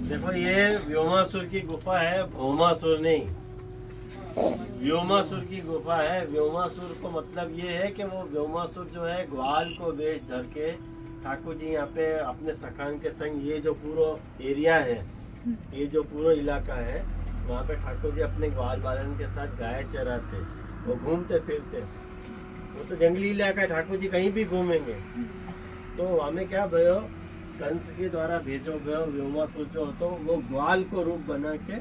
देखो ये व्योमासुर की गुफा है, भौमासुर नहीं। व्योमासुर की गुफा है। व्योमासुर को मतलब ये है कि वो व्योमासुर जो है ग्वाल को वेश धर के ठाकुर जी यहाँ पे अपने सखान के संग, ये जो पूरा एरिया है, ये जो पूरा इलाका है, वहाँ पे ठाकुर जी अपने ग्वाल बालन के साथ गाय चराते, वो घूमते फिरते। वो तो जंगली इलाका है, ठाकुर जी कहीं भी घूमेंगे। तो हमें क्या भयो, कंस के द्वारा भेजो गयो व्योमासुर जो तो वो ग्वाल को रूप बना के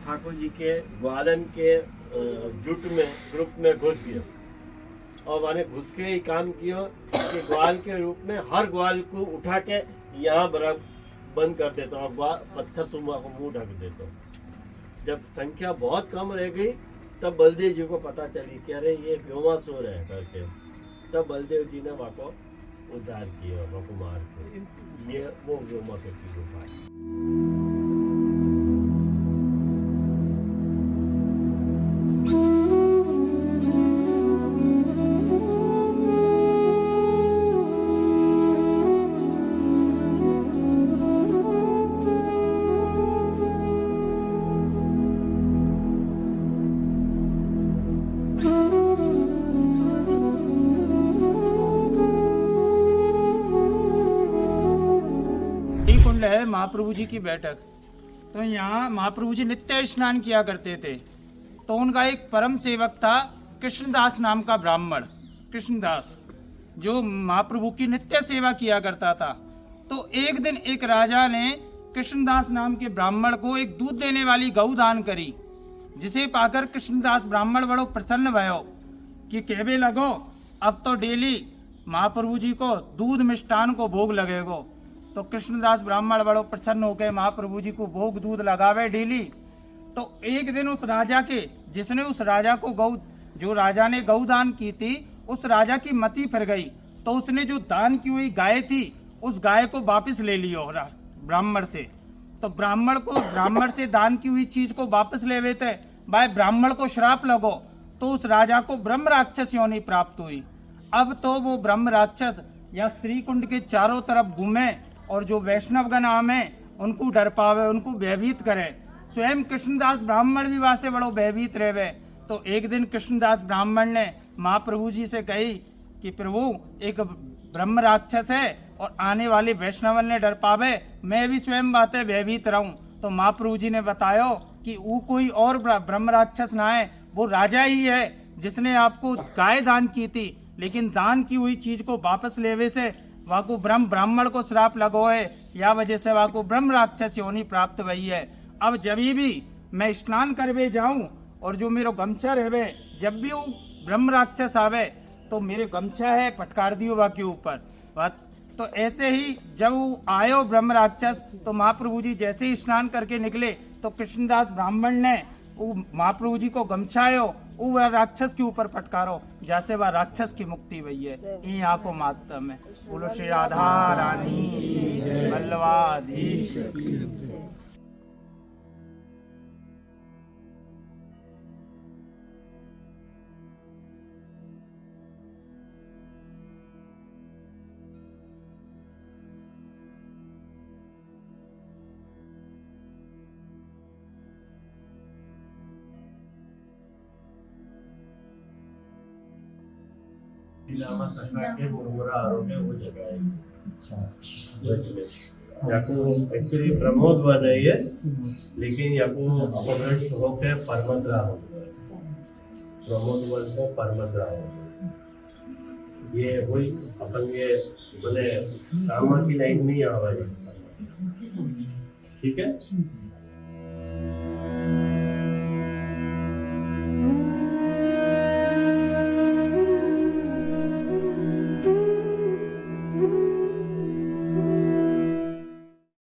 ठाकुर जी के ग्वालन के जुट में, ग्रुप में घुस गया। और मैंने घुस के ही काम किया कि ग्वाल के रूप में हर ग्वाल को उठा के यहाँ बंद कर देता हूँ और पत्थर सुमा को मुंह ढक देता हूँ। जब संख्या बहुत कम रह गई तब बलदेव जी को पता चली कि अरे ये व्योमासुर है करके। तब बलदेव जी ने वहाँ को उद्धार किया, वहाँ को मार के। ये वो व्योमासुर की गुफा है। कुंड है महाप्रभु जी की बैठक। तो यहाँ महाप्रभु जी नित्य स्नान किया करते थे। तो उनका एक परम सेवक था कृष्णदास नाम का ब्राह्मण, कृष्णदास, जो महाप्रभु की नित्य सेवा किया करता था। तो एक दिन एक राजा ने कृष्णदास नाम के ब्राह्मण को एक दूध देने वाली गऊ दान करी, जिसे पाकर कृष्णदास ब्राह्मण बड़ो प्रसन्न भयो कि कहवे लगो अब तो डेली महाप्रभु जी को दूध मिष्टान को भोग लगेगो। तो कृष्णदास ब्राह्मण बड़ो प्रसन्न होकर महाप्रभु जी को भोग दूध लगावे डेली। तो एक दिन उस राजा के, जिसने उस राजा को गौ, जो राजा ने गौ दान की थी, उस राजा की मति फिर गई। तो उसने जो दान की हुई गाय थी, उस गाय को वापस ले लियो ब्राह्मण से। तो ब्राह्मण से दान की हुई चीज को वापस ले लेते, भाई ब्राह्मण को श्राप लगो। तो उस राजा को ब्रह्म राक्षस योनि प्राप्त हुई। अब तो वो ब्रह्म राक्षस या श्री कुंड के चारों तरफ घूमे और जो वैष्णवगण आमे उनको डर पावे, उनको भयभीत करे। स्वयं कृष्णदास ब्राह्मण भी वहां से बड़ो भयभीत रहे। तो एक दिन कृष्णदास ब्राह्मण ने महाप्रभु जी से कही कि प्रभु एक ब्रह्म राक्षस है और आने वाले वैष्णवन ने डर पावे, मैं भी स्वयं बातें भयभीत रहूं। तो महाप्रभु जी ने बतायो कि वो कोई और ब्रह्म राक्षस ना है, वो राजा ही है जिसने आपको गाय दान की थी, लेकिन दान की हुई चीज को वापस लेवे से वहाँ को ब्राह्मण को श्राप लगो है, या वजह से वहाँ को ब्रह्म राक्षस योनि प्राप्त हुई है। अब जब भी मैं स्नान करवे जाऊं और जो मेरा गमछा रहे, जब भी वो ब्रह्म राक्षस आवे तो मेरे गमछा है पटकार दियो वहाँ के ऊपर। तो ऐसे ही जब वो आयो ब्रह्म राक्षस, तो महाप्रभु जी जैसे ही स्नान करके निकले तो कृष्णदास ब्राह्मण ने वो महाप्रभु जी को गमछायो, वो राक्षस के ऊपर फटकारो, जैसे वह राक्षस की मुक्ति हुई है। ये आंखों मातम में बोलो श्री राधा रानी बल्लवाधीश। सखा के मुरमुरा आरोग्य वो जगह है। याकू एक्चुअली प्रमोद बन रही है, लेकिन याकू अपभ्रष्ट होकर परमद्रा हो गया। प्रमोद वन को परमद्रा हो गया। ये वही अपन ये बोले कामा की लाइन में आवाज, ठीक है।